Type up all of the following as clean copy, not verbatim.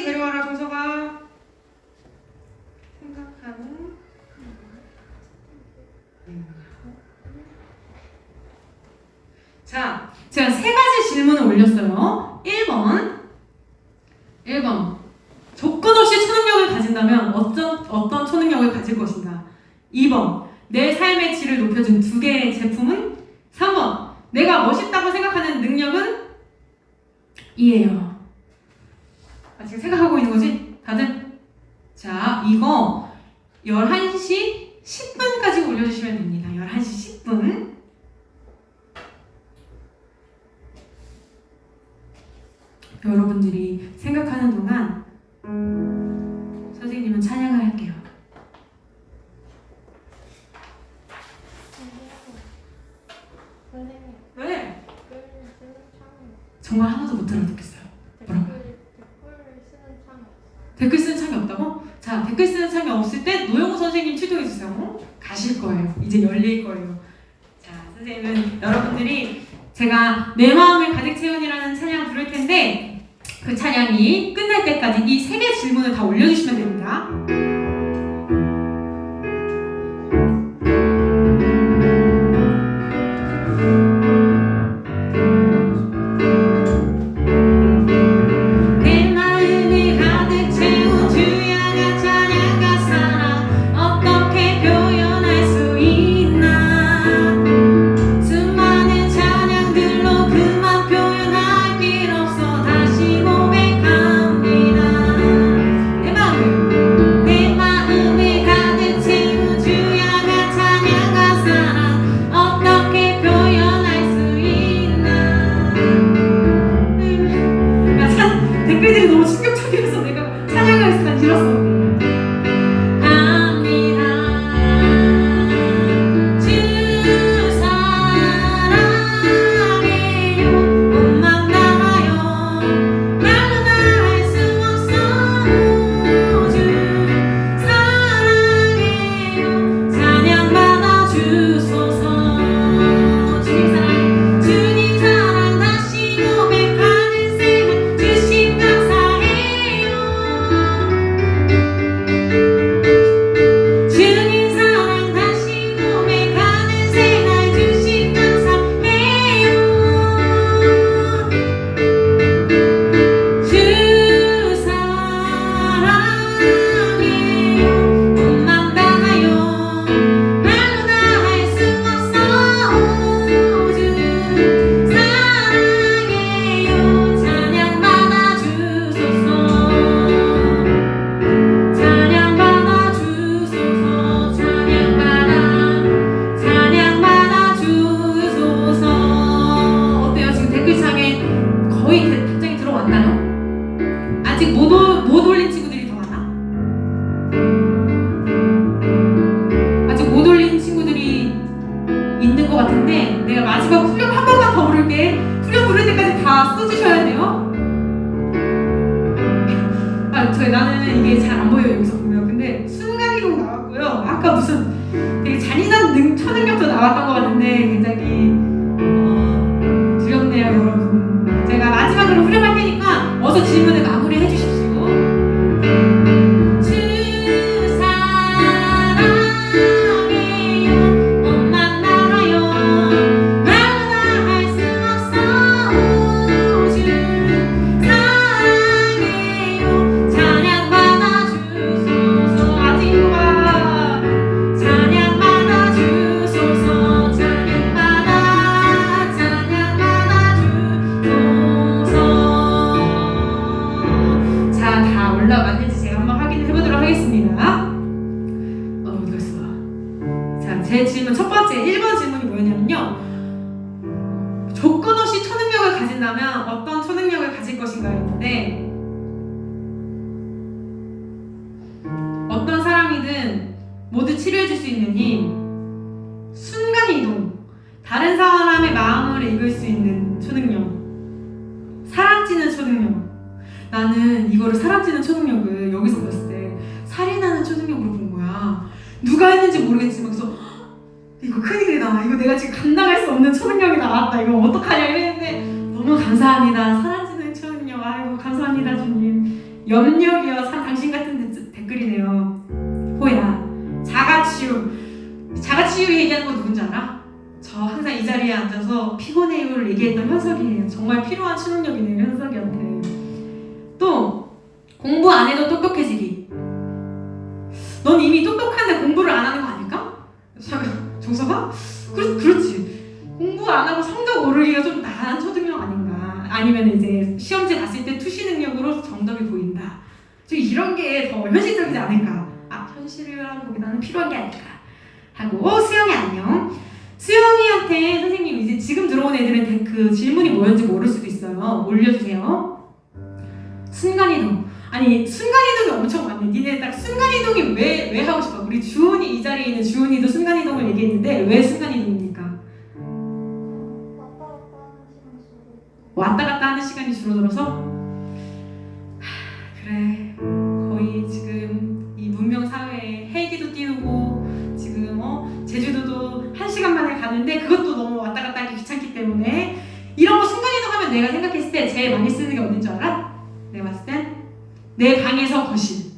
데려와라 정서가. 생각하는 자, 제가 세 가지 질문을 올렸어요. 1번 조건 없이 초능력을 가진다면 어떤 초능력을 가질 것인가? 2번 내 삶의 질을 높여준 두 개의 제품은? 3번 내가 멋있다고 생각하는 능력은? 이에요. 지금 생각하고 있는 거지? 다들? 자, 이거 11시 10분까지 올려주시면 됩니다. 11시 10분. 여러분들이 생각하는 동안 선생님은 찬양을 할게요. 왜? 정말 하나도 못 알아듣겠어요. 뭐라고? 댓글 쓰는 창이 없다고? 자, 댓글 쓰는 창이 없을 때 노영우 선생님 출동해주세요. 가실 거예요. 이제 열릴 거예요. 자, 선생님은 여러분들이 제가 내 마음을 가득 채운이라는 찬양 부를 텐데 그 찬양이 끝날 때까지 이 세 개 질문을 다 올려주시면 됩니다. 댓글들이 너무 충격적이어서 내가 찬양을 잘 들었어. 아직 못 올린 친구들이 더 많아? 아직 못 올린 친구들이 있는 것 같은데 내가 마지막 후렴 한 번만 더 부를게. 후렴 부를 때까지 다 써주셔야 돼요. 나는 이게 잘 안 보여요 여기서 보면. 근데 순간이동 나왔고요. 아까 무슨 되게 잔인한 초능력도 나왔던 것 같은데 굉장히 두렵네요 여러분. 제가 마지막으로 후렴할 테니까 어서 질문을 마무리해 주십시오. 맞는지 제가 한번 확인해 보도록 하겠습니다. 어디갔어? 자, 제 질문 첫 번째 1번 질문이 뭐였냐면요. 조건 없이 초능력을 가진다면 어떤 초능력을 가질 것인가였는데 어떤 사람이든 모두 치료해 줄 수 있는 힘, 순간이동, 다른 사람의 마음을 읽을 수 있는 초능력, 사랑지는 초능력. 나는 이거를 사랑지는 초능력을 여기서 봤을 때 살인하는 초능력으로 본 거야. 누가 했는지 모르겠지만 그래서 이거 큰일이다. 이거 내가 지금 감당할 수 없는 초능력이 나왔다. 이거 어떡하냐 이랬는데 너무 감사합니다. 사랑지는 초능력. 아이고 감사합니다 주님. 염력이여 당신 같은 댓글이네요. 호야 자가치유 얘기하는 거 누군지 알아? 저 항상 이 자리에 앉아서 피곤해요를 얘기했던 현석이에요. 정말 필요한 추능력이네요, 현석이한테. 또 공부 안 해도 똑똑해지기. 넌 이미 똑똑한데 공부를 안 하는 거 아닐까? 정서가? 그렇지. 공부 안 하고 성적 오르기가 좀 나은 초능력 아닌가? 아니면 이제 시험지 봤을 때 투시 능력으로 정답이 보인다. 좀 이런 게 더 현실적이지 않을까? 현실이라기보다는 필요한 게 아닐까? 하고 수영이 안녕. 수영이한테 선생님 이제 지금 들어온 애들은 그 질문이 뭐였는지 모를 수도 있어요. 올려주세요. 순간이동. 아니 순간이동이 엄청 많네. 니네 딱 순간이동이 왜 하고 싶어? 우리 주은이 이 자리에 있는 주은이도 순간이동을 얘기했는데 왜 순간이동입니까? 왔다 갔다 하는 시간이 줄어들어서? 그래 거의 지금 이 문명 사회에 헬기도 띄우고 지금 제주도도 1시간 만에 가는데 그것도 너무 왔다 갔다 하기 귀찮기 때문에 이런 거 순간이동 하면 내가 생각했을 때 제일 많이 쓰는 게 어딘 줄 알아? 내가 봤을 땐 내 방에서 거실,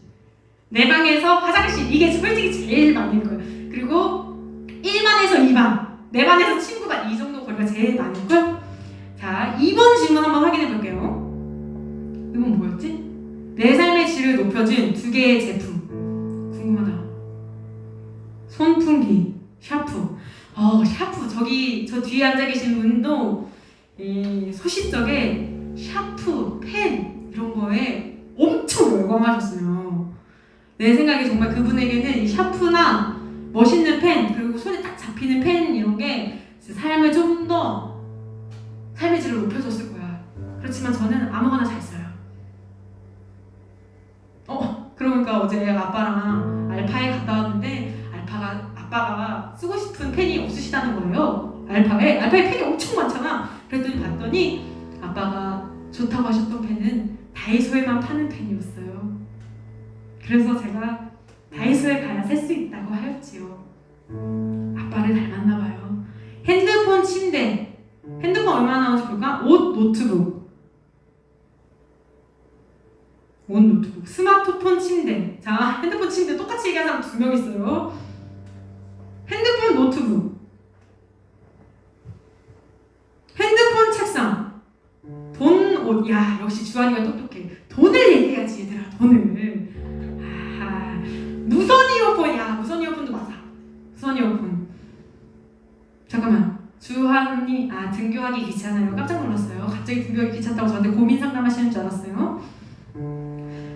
내 방에서 화장실, 이게 솔직히 제일 많을 거예요. 그리고 1반에서 2반, 내 반에서 친구반, 이 정도 거리가 제일 많을걸? 자, 2번 질문 한번 확인해 볼게요. 이건 뭐였지? 내 삶의 질을 높여준 2개의 제품. 궁금하다. 손풍기, 샤프. 샤프. 저 뒤에 앉아 계신 분도 이 소시적에 샤프, 펜 이런 거에 엄청 열광하셨어요. 내 생각에 정말 그분에게는 이 샤프나 멋있는 펜 그리고 손에 딱 잡히는 펜 이런 게 삶을 좀 더 삶의 질을 높여줬을 거야. 그렇지만 저는 아무거나 잘 써요. 그러니까 어제 아빠랑 알파에 갔다 왔는데 아빠가 쓰고 싶은 펜이 없으시다는 거예요. 알파에 펜이 엄청 많잖아. 그랬더니 봤더니 아빠가 좋다고 하셨던 펜은 다이소에만 파는 펜이었어요. 그래서 제가 다이소에 가야 살 수 있다고 하였지요. 아빠를 닮았나 봐요. 핸드폰 침대. 핸드폰 얼마나 나오는지 볼까? 옷 노트북. 스마트폰 침대. 자, 핸드폰 침대 똑같이 얘기하는 사람 2명 있어요. 핸드폰 노트북. 핸드폰 책상. 돈, 옷. 야, 역시 주한이가 똑똑해. 돈을 얘기해야지, 얘들아. 돈을. 무선 이어폰. 야, 무선 이어폰도 맞아. 무선 이어폰. 잠깐만. 주한이 등교하기 귀찮아요. 깜짝 놀랐어요. 갑자기 등교하기 귀찮다고 저한테 고민 상담하시는 줄 알았어요.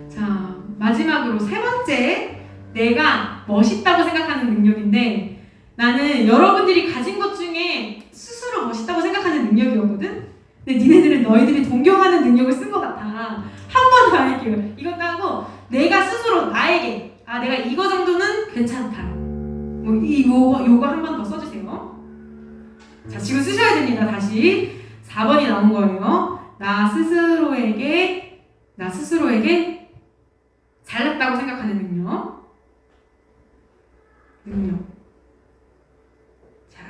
자, 마지막으로 3번째. 내가 멋있다고 생각하는 능력인데 나는 여러분들이 가진 것 중에 스스로 멋있다고 생각하는 능력이었거든? 근데 니네들은 너희들이 동경하는 능력을 쓴 것 같아. 한 번 더 할게요. 이것도 하고 내가 스스로 나에게 내가 이거 정도는 괜찮다. 요거 한 번 더 써주세요. 자, 지금 쓰셔야 됩니다. 다시 4번이 나온 거예요. 나 스스로에게 잘났다고 생각하는 능력. 자,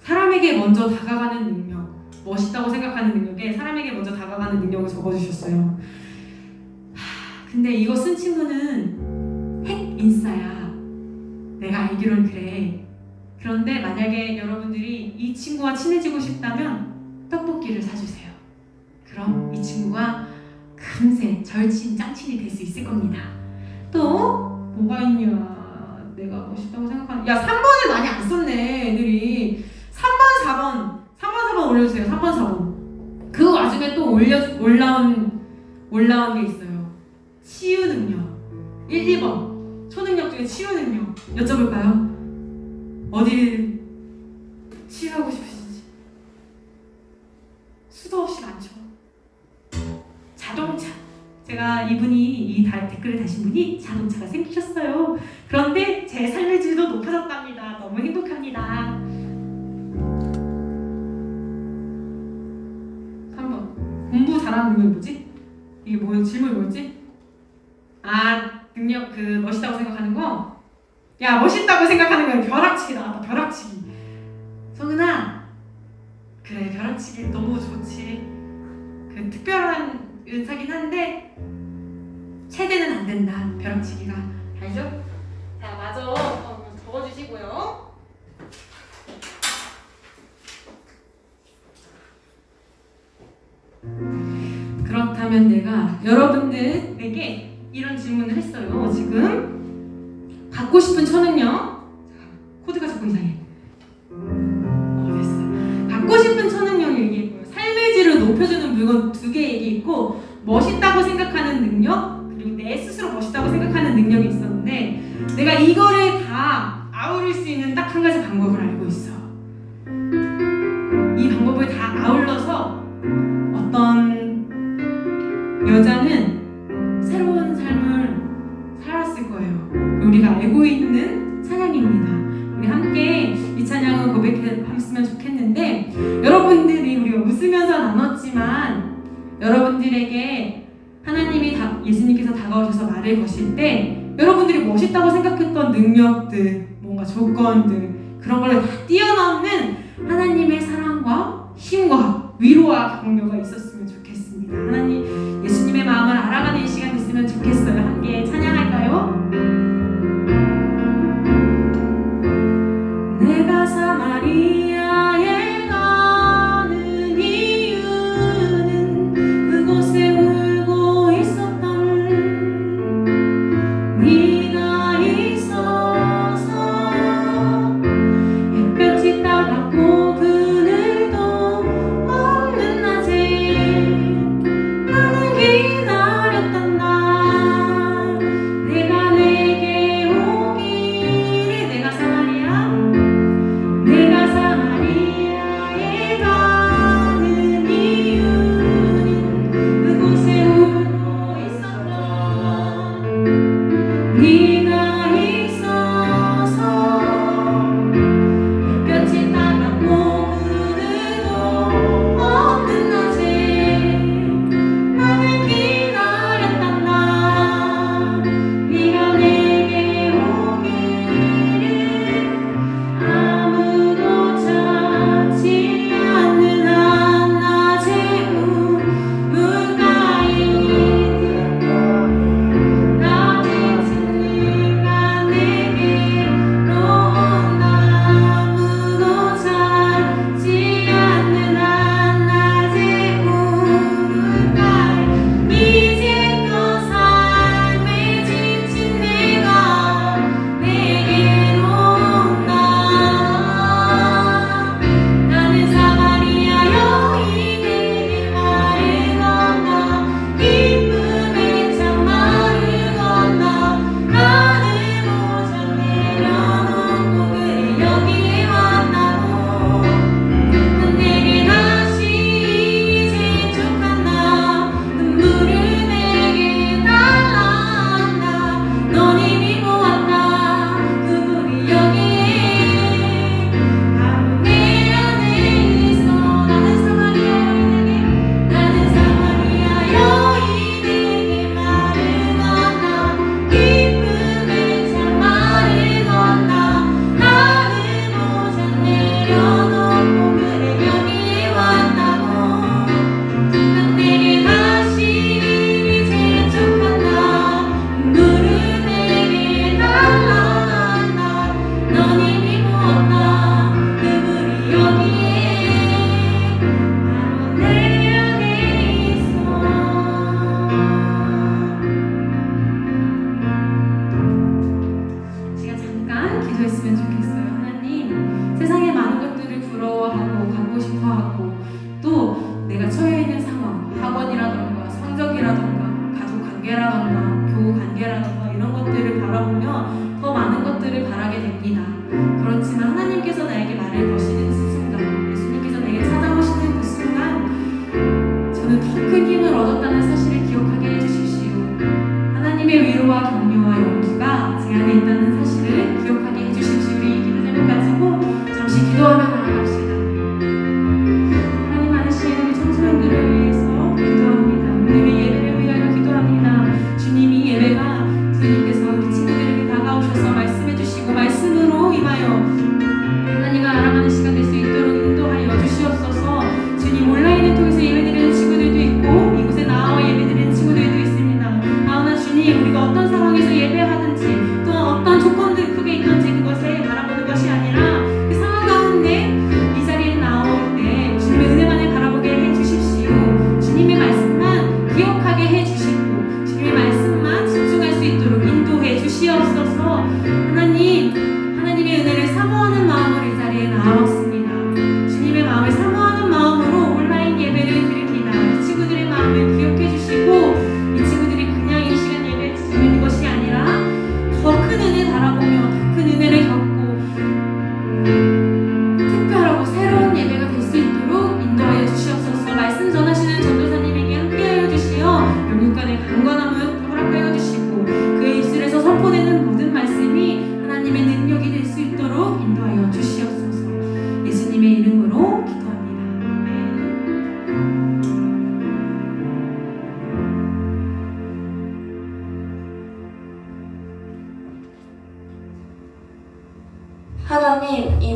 사람에게 먼저 다가가는 능력. 멋있다고 생각하는 능력에 사람에게 먼저 다가가는 능력을 적어주셨어요. 근데 이거 쓴 친구는 핵인싸야. 내가 알기로는 그래. 그런데 만약에 여러분들이 이 친구와 친해지고 싶다면 떡볶이를 사주세요. 그럼 이 친구가 금세 절친 짱친이 될 수 있을 겁니다. 또 뭐가 있냐? 내가 멋있다고 생각하는 3번을 많이 안 썼네 애들이. 3번 4번 올려주세요. 3번 4번. 그 와중에 또 올라온 게 있어요. 치유 능력. 1, 2번 초능력 중에 치유 능력 여쭤볼까요? 어디를 치유하고 싶으신지. 수도 없이 많죠. 자동차. 제가 이 댓글을 다신 분이 자동차가 생기셨어요. 그런데 제 삶의 질도 높아졌답니다. 너무 행복합니다. 3번. 공부 잘하는 능력이 뭐지? 이게 질문이 뭐였지? 능력 멋있다고 생각하는 거? 야, 멋있다고 생각하는 건 벼락치기 나왔다. 벼락치기. 성은아, 그래, 벼락치기 너무 좋지. 그 특별한 은사긴 한데 최대는 안 된다. 벼락치기가. 알죠? 자, 마저 적어주시고요. 그렇다면 내가 여러분들에게 이런 질문을 했어요. 지금 갖고 싶은 초능력. 자, 코드가 자꾸 이상해. 됐어. 갖고 싶은 초능력 얘기했고요. 삶의 질을 높여주는 물건 2개 얘기했고, 멋있다고 생각하는 능력, 그리고 내 스스로 멋있다고 생각하는 능력이 있었는데, 내가 이거를 다 아우를 수 있는 딱 한 가지 방법을 알고 있어. 이 방법을 다 아울러서 어떤 여자는 새로운 삶을 살았을 거예요. 우리가 알고 있는 찬양입니다. 우리 함께 이 찬양을 고백했으면 좋겠는데, 여러분들이 우리가 웃으면서 나눴지만 여러분들에게 하나님이 예수님께서 다가오셔서 말을 거실 때 여러분들이 멋있다고 생각했던 능력들, 뭔가 조건들, 그런 걸 다 뛰어넘는 하나님의 사랑과 힘과 위로와 격려가 있었으면 좋겠습니다. 하나님, 예수님의 마음을 알아가는 시간 됐으면 좋겠어요. 함께 찬양할까요? 내가 사마리아에 가는 이유는 그곳에 울고 있었던 네가 있어서 햇볕이 따갑고 그늘도 없는 낮에 나는 기다렸던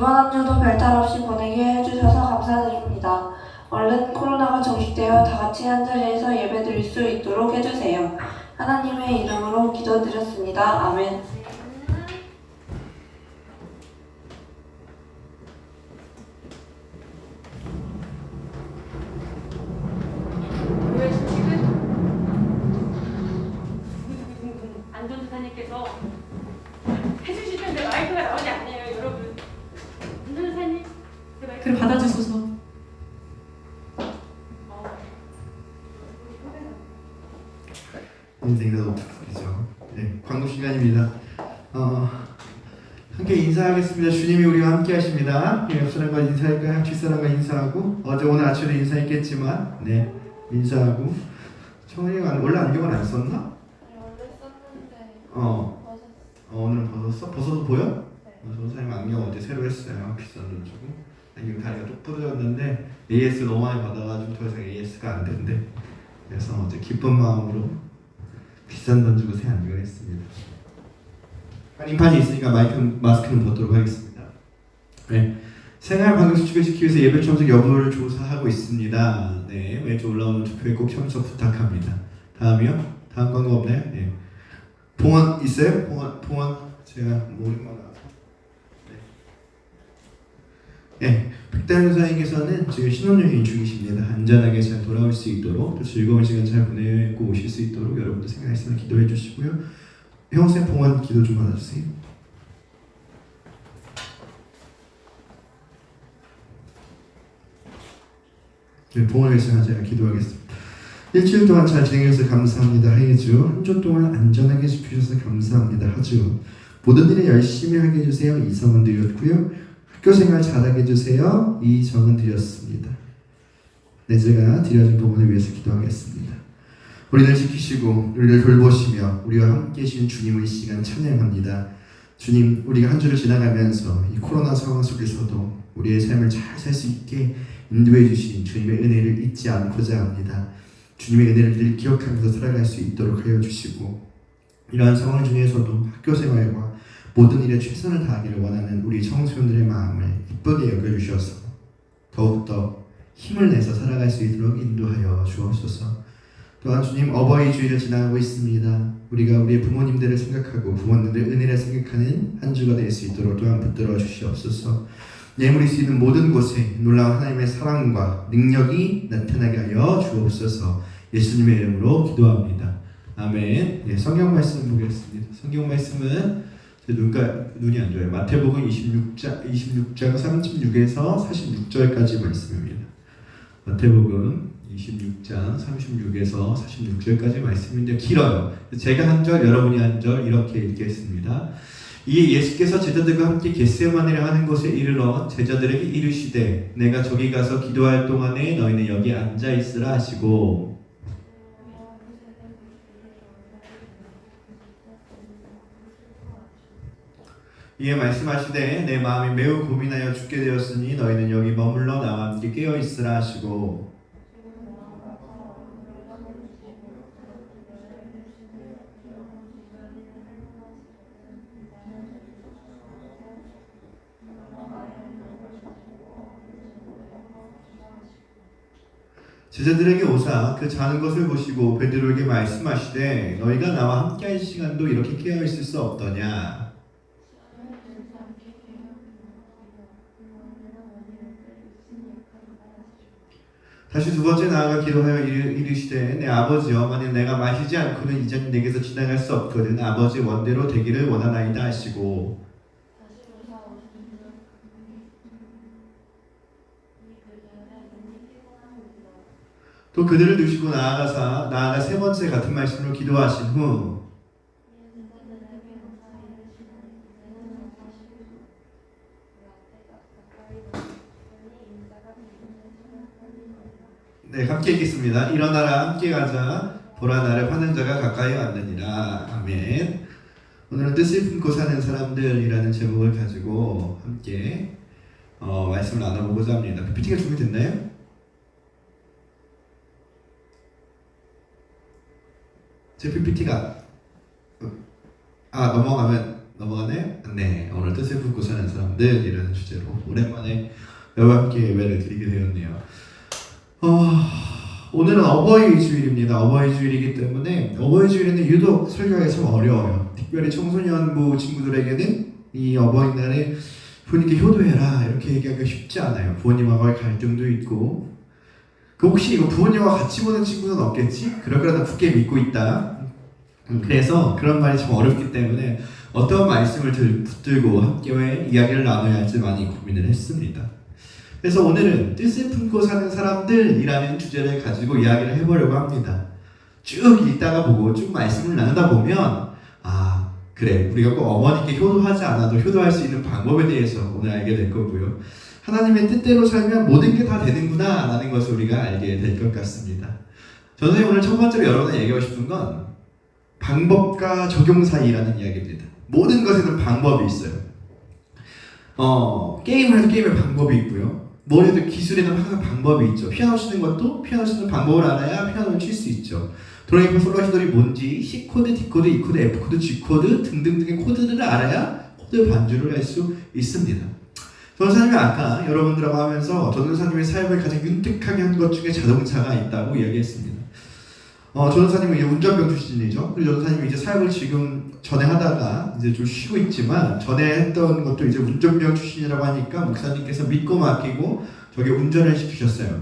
이번 한 주도 별탈 없이 보내게 해주셔서 감사드립니다. 얼른 코로나가 종식되어 다 같이 한자리에서 예배드릴 수 있도록 해주세요. 하나님의 이름으로 기도드렸습니다. 아멘. 교회 소식은 안전사님께서 해주실 텐데 마이크가 나오지 않네요, 여러분. 안전사님, 제 마이크를 받아주소서. 인생도 높죠. 네, 광고 시간입니다. 함께 인사하겠습니다. 주님이 우리와 함께 하십니다. 옆 사람과 인사할까요? 뒷사람과 인사하고 어제 오늘 아침에도 인사했겠지만 네 인사하고 청원이가 원래 안경을 안 썼나? 원래 썼는데 어 오늘은 벗었어? 벗어도 보여? 저 사람 안경 어제 새로 했어요. 비싼 돈 주고 안경 다리가 뚝 부러졌는데 AS 너무 많이 받아가지고 더 이상 AS가 안 된대. 그래서 어제 기쁜 마음으로 비싼 돈 주고 새 안경을 했습니다. 한인판이 있으니까 마스크는 벗도록 하겠습니다. 네, 생활 방역 수칙을 지키기 위해서 예배 참석 여부를 조사하고 있습니다. 네, 매주 올라오는 투표에 꼭 참석 부탁합니다. 다음이요? 다음 광고 없나요? 네. 봉헌 있어요? 봉헌 제가 오랜만에 와서. 네, 백다현사님께서는 지금 신혼여행 중이십니다. 안전하게 잘 돌아올 수 있도록 또 즐거운 시간 잘 보내고 오실 수 있도록 여러분들 생각했으면 기도해 주시고요. 형쌤 봉헌 기도 좀 받아주세요. 네, 봉헌을 위해서 제가 기도하겠습니다. 일주일 동안 잘 진행해주셔서 감사합니다. 하예주 한 주 동안 안전하게 지켜주셔서 감사합니다. 하주 모든 일에 열심히 하게 해주세요. 이성은 드렸고요. 학교생활 잘하게 해주세요. 이정은 드렸습니다. 네, 제가 드려진 부분을 위해서 기도하겠습니다. 우리를 지키시고 우리를 돌보시며 우리와 함께 계신 주님의 시간 찬양합니다. 주님, 우리가 한 주를 지나가면서 이 코로나 상황 속에서도 우리의 삶을 잘 살 수 있게 인도해 주신 주님의 은혜를 잊지 않고자 합니다. 주님의 은혜를 늘 기억하면서 살아갈 수 있도록 하여 주시고 이러한 상황 중에서도 학교생활과 모든 일에 최선을 다하기를 원하는 우리 청소년들의 마음을 기쁘게 여겨주셔서 더욱더 힘을 내서 살아갈 수 있도록 인도하여 주옵소서. 또한 주님, 어버이 주일을 지나가고 있습니다. 우리가 우리의 부모님들을 생각하고 부모님들의 은혜를 생각하는 한 주가 될 수 있도록 또한 붙들어 주시옵소서. 예물이 수 있는 모든 곳에 놀라운 하나님의 사랑과 능력이 나타나게 하여 주옵소서. 예수님의 이름으로 기도합니다. 아멘. 네, 성경 말씀 보겠습니다. 성경 말씀은 제 눈이 안 좋아요. 마태복음 26장 36에서 46절까지 말씀입니다. 마태복음 26장 36에서 46절까지 말씀인데 길어요. 제가 한 절, 여러분이 한 절 이렇게 읽겠습니다. 이에 예수께서 제자들과 함께 겟세마네를 하는 곳에 이르러 제자들에게 이르시되 내가 저기 가서 기도할 동안에 너희는 여기 앉아 있으라 하시고 이에 말씀하시되 내 마음이 매우 고민하여 죽게 되었으니 너희는 여기 머물러 나와 함께 깨어 있으라 하시고 제자들에게 오사 그 자는 것을 보시고 베드로에게 말씀하시되 너희가 나와 함께할 시간도 이렇게 깨어 있을 수 없더냐. 다시 두 번째 나아가 기도하여 이르시되 내 아버지여 만일 내가 마시지 않고는 이 잔이 내게서 지나갈 수 없거든 아버지 원대로 되기를 원하나이다 하시고 또 그들을 두시고 나아가 세 번째 같은 말씀으로 기도하신 후 네, 함께 읽겠습니다. 일어나라 함께 가자 보라 나를 파는 자가 가까이 왔느니라. 아멘. 오늘은 뜻을 품고 사는 사람들이라는 제목을 가지고 함께 말씀을 나눠보고자 합니다. PPT가 준비됐나요? 제 PPT가 넘어가면 넘어가네? 네, 오늘 뜻을 품고 사는 사람들이라는 주제로 오랜만에 여러분과 함께 예배를 드리게 되었네요. 오늘은 어버이 주일입니다. 어버이 주일이기 때문에 어버이 주일에는 유독 설교하기 참 어려워요. 특별히 청소년부 친구들에게는 이 어버이날에 부모님께 효도해라 이렇게 얘기하기가 쉽지 않아요. 부모님하고의 갈등도 있고 혹시 이거 부모님과 같이 보는 친구는 없겠지? 그러나 굳게 믿고 있다. 그래서 그런 말이 참 어렵기 때문에 어떤 말씀을 붙들고 함께 이야기를 나눠야 할지 많이 고민을 했습니다. 그래서 오늘은 뜻을 품고 사는 사람들이라는 주제를 가지고 이야기를 해보려고 합니다. 쭉 읽다가 보고 쭉 말씀을 나누다 보면 그래 우리가 꼭 어머니께 효도하지 않아도 효도할 수 있는 방법에 대해서 오늘 알게 될 거고요. 하나님의 뜻대로 살면 모든 게 다 되는구나 라는 것을 우리가 알게 될 것 같습니다. 저는 오늘 첫 번째로 여러분에 얘기하고 싶은 건 방법과 적용 사이라는 이야기입니다. 모든 것에는 방법이 있어요. 게임을 해도 게임의 방법이 있고요. 뭘 해도 기술에는 항상 방법이 있죠. 피아노 치는 것도 피아노 치는 방법을 알아야 피아노를 칠 수 있죠. 드라이브 솔라시돌이 뭔지 C코드, D코드, E코드, F코드, G코드 등등등의 코드를 알아야 코드 반주를 할 수 있습니다. 전도사님이 아까 여러분들하고 하면서 전도사님의 삶을 가장 윤택하게 한 것 중에 자동차가 있다고 이야기했습니다. 전도사님은 이제 운전병 출신이죠. 그리고 전도사님이 이제 사역을 지금 전에 하다가 이제 좀 쉬고 있지만 전에 했던 것도 이제 운전병 출신이라고 하니까 목사님께서 믿고 맡기고 저게 운전을 시키셨어요.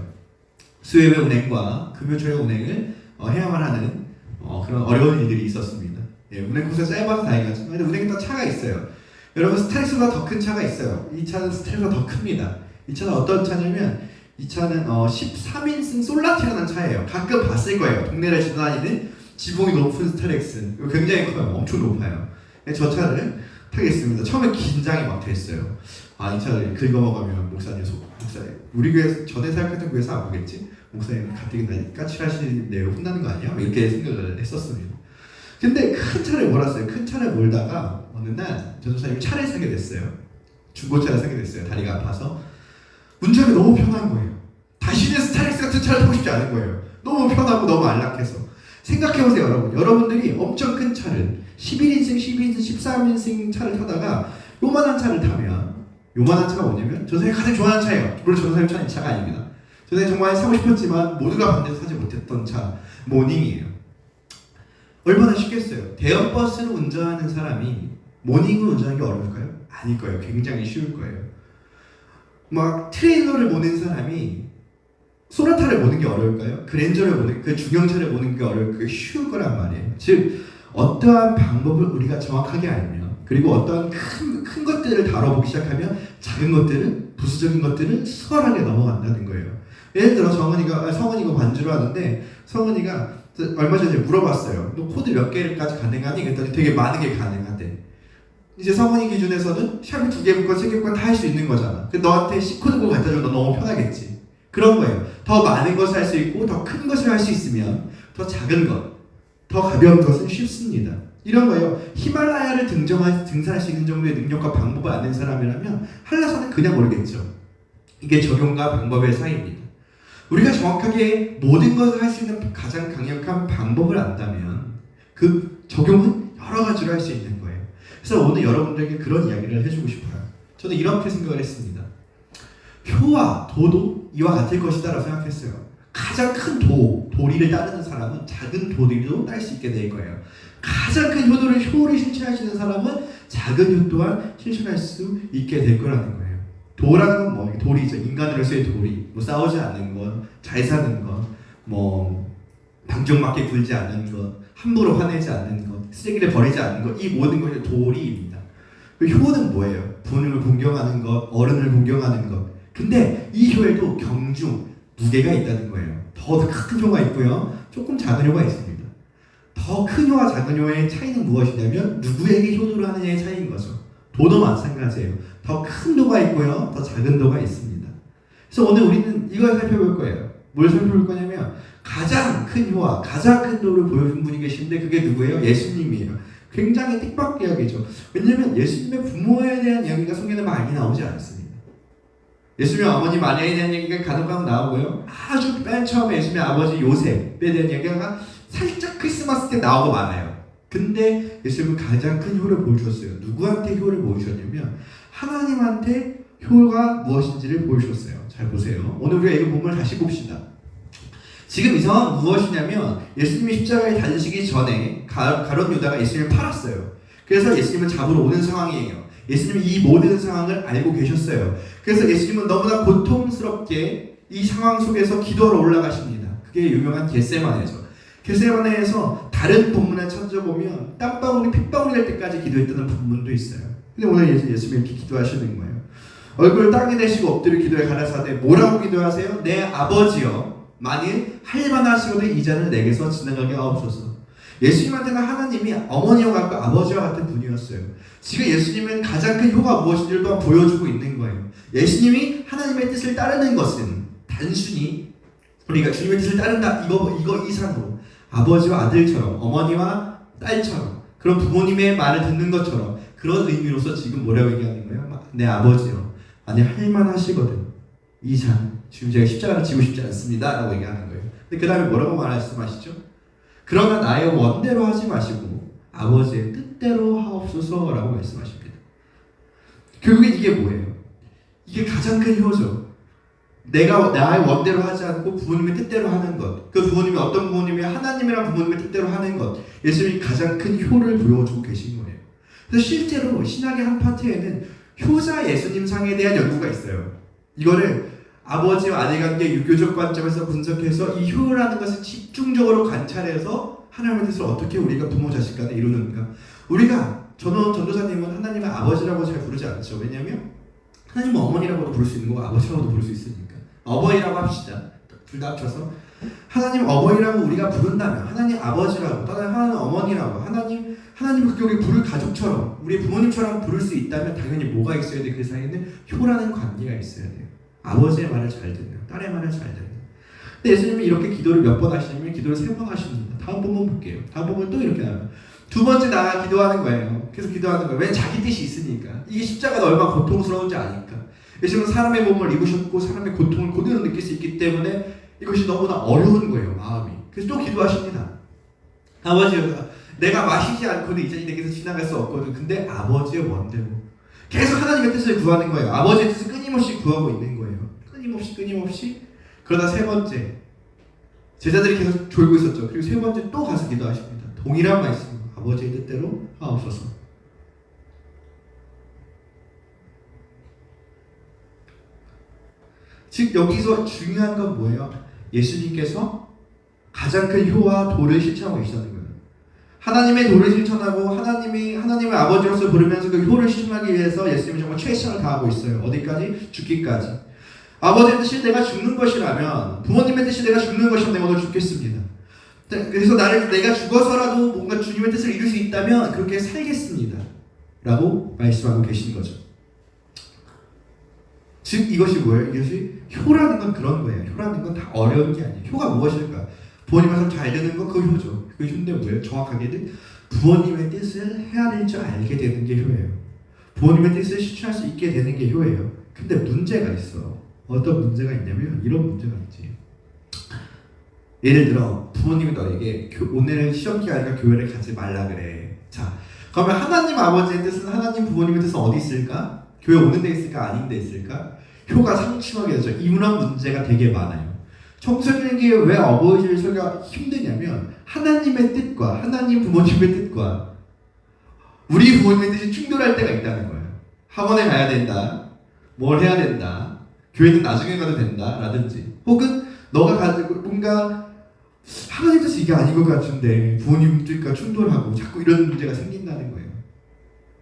수요일의 운행과 금요일의 운행을 해야만 하는 그런 어려운 일들이 있었습니다. 예, 운행 코스가 짧아서 다행이었지만 근데 운행에 또 차가 있어요. 여러분 스타렉스보다 더 큰 차가 있어요. 이 차는 스타렉스보다 더 큽니다. 이 차는 어떤 차냐면 이 차는 13인승 솔라티라는 차예요. 가끔 봤을 거예요. 동네를 지나다니는 지붕이 높은 스타렉스. 굉장히 커요. 엄청 높아요. 저 차를 타겠습니다. 처음에 긴장이 막 됐어요. 이 차를 긁어먹으면 목사님 우리 교회 전에 사역했던 교회에서 안 보겠지? 목사님 가뜩이나 까칠하시네요. 혼나는 거 아니야? 이렇게 생각을 했었습니다. 근데 큰 차를 몰았어요. 큰 차를 몰다가 어느 날 전도사님이 차를 사게 됐어요. 중고차를 사게 됐어요. 다리가 아파서. 운전이 너무 편한 거예요. 다시는 스타렉스 같은 차를 타고 싶지 않은 거예요. 너무 편하고 너무 안락해서. 생각해보세요 여러분. 여러분들이 엄청 큰 차를 11인승, 12인승, 13인승 차를 타다가 요만한 차를 타면 요만한 차가 뭐냐면 전도사님이 가장 좋아하는 차예요. 물론 전도사님 차는 이 차가 아닙니다. 전도사님이 정말 사고 싶었지만 모두가 반대해서 사지 못했던 차 모닝이에요. 얼마나 쉽겠어요. 대형버스를 운전하는 사람이 모닝을 운전하기 어려울까요? 아닐 거예요. 굉장히 쉬울 거예요. 막 트레일러를 모는 사람이 소나타를 모는 게 어려울까요? 그랜저를 모는 그 중형차를 모는 게 어려울까요? 쉬울 거란 말이에요. 즉 어떠한 방법을 우리가 정확하게 알면 그리고 어떠한 큰 것들을 다뤄보기 시작하면 작은 것들은 부수적인 것들은 수월하게 넘어간다는 거예요. 예를 들어 성은이가 반주를 하는데 성은이가 얼마 전에 물어봤어요. 너 코드 몇 개까지 가능하니? 그랬더니 되게 많은 게 가능하대. 이제 성은이 기준에서는 샵이 2개 묶고 3개 묶고 다 할 수 있는 거잖아. 근데 너한테 C코드 꼭 갖다 줘도 너무 편하겠지. 그런 거예요. 더 많은 것을 할 수 있고 더 큰 것을 할 수 있으면 더 작은 것, 더 가벼운 것은 쉽습니다. 이런 거예요. 히말라야를 등산할 수 있는 정도의 능력과 방법을 아는 사람이라면 한라산은 그냥 모르겠죠. 이게 적용과 방법의 사이입니다. 우리가 정확하게 모든 것을 할 수 있는 가장 강력한 방법을 안다면 그 적용은 여러 가지로 할 수 있는 거예요. 그래서 오늘 여러분들에게 그런 이야기를 해주고 싶어요. 저는 이렇게 생각을 했습니다. 효와 도도 이와 같을 것이다 라고 생각했어요. 가장 큰 도리를 따르는 사람은 작은 도리도 딸 수 있게 될 거예요. 가장 큰 효를 실천하시는 사람은 작은 효 또한 실천할 수 있게 될 거라는 거예요. 도라는 건 뭐 도리죠. 인간으로서의 도리. 뭐 싸우지 않는 것, 잘 사는 것, 뭐 방정맞게 굴지 않는 것, 함부로 화내지 않는 것, 쓰레기를 버리지 않는 것, 이 모든 것이 도리입니다. 효는 뭐예요? 부모님을 공경하는 것, 어른을 공경하는 것. 근데 이 효에도 경중, 무게가 있다는 거예요. 더 큰 효가 있고요. 조금 작은 효가 있습니다. 더 큰 효와 작은 효의 차이는 무엇이냐면 누구에게 효도를 하느냐의 차이인 거죠. 도도 마찬가지예요. 더 큰 도가 있고요. 더 작은 도가 있습니다. 그래서 오늘 우리는 이걸 살펴볼 거예요. 뭘 살펴볼 거냐면 가장 큰 효와 가장 큰 도를 보여준 분이 계신데 그게 누구예요? 예수님이에요. 굉장히 뜻밖의 이야기죠. 왜냐하면 예수님의 부모에 대한 이야기가 성경에 많이 나오지 않습니다. 예수님의 어머니 마리아에 대한 얘기가 간혹 나오고요. 아주 맨 처음에 예수님의 아버지 요셉에 대한 얘기가 살짝 크리스마스 때 나오고 많아요. 근데 예수님은 가장 큰 효를 보여주셨어요. 누구한테 효를 보여주셨냐면 하나님한테 효가 무엇인지를 보여주셨어요. 잘 보세요. 오늘 우리가 이 본문을 다시 봅시다. 지금 이 상황은 무엇이냐면 예수님이 십자가에 달리시기 전에 가룟 유다가 예수님을 팔았어요. 그래서 예수님을 잡으러 오는 상황이에요. 예수님이 이 모든 상황을 알고 계셨어요. 그래서 예수님은 너무나 고통스럽게 이 상황 속에서 기도하러 올라가십니다. 그게 유명한 겟세마네죠. 겟세마네에서 다른 본문을 찾아보면 땀방울이 핏방울이 될 때까지 기도했다는 본문도 있어요. 근데 오늘 예수님이 이렇게 기도하시는 거예요. 얼굴을 땅에 대시고 엎드려 기도에 가라사대 뭐라고 기도하세요? 내 아버지여 만일 할만하시거든 이 잔을 내게서 지나가게 하옵소서. 예수님한테는 하나님이 어머니와 같고 아버지와 같은 분이었어요. 지금 예수님은 가장 큰 효가 무엇인지를 또한 보여주고 있는 거예요. 예수님이 하나님의 뜻을 따르는 것은 단순히 우리가 주님의 뜻을 따른다 이거 이상으로 아버지와 아들처럼 어머니와 딸처럼 그런 부모님의 말을 듣는 것처럼 그런 의미로서 지금 뭐라고 얘기하는 거예요? 내 아버지요 만일 할만하시거든 이 잔 지금 제가 십자가를 지고 싶지 않습니다 라고 얘기하는 거예요. 근데 그 다음에 뭐라고 말씀하시죠? 그러나 나의 원대로 하지 마시고 아버지의 뜻대로 하옵소서 라고 말씀하십니다. 결국에 이게 뭐예요? 이게 가장 큰 효죠. 내가 나의 원대로 하지 않고 부모님의 뜻대로 하는 것. 그 부모님이 어떤 부모님이 하나님이랑 부모님의 뜻대로 하는 것. 예수님이 가장 큰 효를 보여주고 계신 거예요. 그래서 실제로 신학의 한 파트에는 효자 예수님상에 대한 연구가 있어요. 이거를 아버지와 아들 관계 유교적 관점에서 분석해서 이 효라는 것을 집중적으로 관찰해서 하나님의 뜻을 어떻게 우리가 부모 자식 간에 이루는가. 우리가 전도사님은 하나님의 아버지라고 잘 부르지 않죠. 왜냐하면 하나님은 어머니라고도 부를 수 있는 거고 아버지라고도 부를 수 있으니까 어버이라고 합시다. 둘 다 합쳐서 하나님 어버이라고 우리가 부른다면 하나님 아버지라고 또는 하나님 어머니라고 하나님 그렇게 우리 부를 가족처럼 우리 부모님처럼 부를 수 있다면 당연히 뭐가 있어야 돼? 그 사이에는 효라는 관계가 있어야 돼요. 아버지의 말을 잘 듣는, 딸의 말을 잘 듣는. 근데 예수님이 이렇게 기도를 몇 번 하시냐면 기도를 3번 하십니다. 다음 본문 볼게요. 다음 본문 또 이렇게 나와요. 두 번째 나가 기도하는 거예요. 계속 기도하는 거예요. 왜? 자기 뜻이 있으니까. 이게 십자가가 얼마나 고통스러운지 아니까. 예수님은 사람의 몸을 입으셨고 사람의 고통을 그대로 느낄 수 있기 때문에 이것이 너무나 어려운 거예요. 마음이. 그래서 또 기도하십니다. 아버지여 내가 마시지 않고는 이 잔이 내게서 지나갈 수 없거든. 근데 아버지의 원대로 계속 하나님의 뜻을 구하는 거예요. 아버지의 뜻을 끊임없이 구하고 있는 거예요. 끊임없이. 그러다 세 번째 제자들이 계속 졸고 있었죠. 그리고 세 번째 또 가서 기도하십니다. 동일한 말씀. 아버지의 뜻대로 하옵소서. 즉 여기서 중요한 건 뭐예요? 예수님께서 가장 큰 효와 도를 실천하고 계시다는 거예요. 하나님의 도를 실천하고 하나님의 아버지로서 부르면서 그 효를 실천하기 위해서 예수님이 정말 최선을 다하고 있어요. 어디까지? 죽기까지. 아버지의 뜻이 내가 죽는 것이라면 부모님의 뜻이 내가 죽는 것이라면 내가 오늘 죽겠습니다. 그래서 내가 죽어서라도 뭔가 주님의 뜻을 이룰 수 있다면 그렇게 살겠습니다. 라고 말씀하고 계시는 거죠. 즉 이것이 뭐예요? 이것이 효라는 건 그런 거예요. 효라는 건 다 어려운 게 아니에요. 효가 무엇일까? 부모님 말씀 잘 듣는 건 그 효죠. 그 효인데 뭐예요? 정확하게는 부모님의 뜻을 헤아릴 줄 알게 되는 게 효예요. 부모님의 뜻을 실천할 수 있게 되는 게 효예요. 근데 문제가 있어. 어떤 문제가 있냐면 이런 문제가 있지. 예를 들어 부모님이 너에게 오늘 시험 기간이니까 교회를 가지 말라 그래. 자, 그러면 하나님 아버지의 뜻은 하나님 부모님의 뜻은 어디 있을까? 교회 오는 데 있을까? 아닌 데 있을까? 효가 상충하게 되죠. 이런 문제가 되게 많아요. 청소년에게 왜 어버이를 설교가 힘드냐면 하나님의 뜻과 하나님 부모님의 뜻과 우리 부모님의 뜻이 충돌할 때가 있다는 거예요. 학원에 가야 된다. 뭘 해야 된다. 교회는 나중에 가도 된다. 라든지 혹은 너가 가지고 뭔가 하나님 뜻이 이게 아닌 것 같은데 부모님 뜻과 충돌하고 자꾸 이런 문제가 생긴다는 거예요.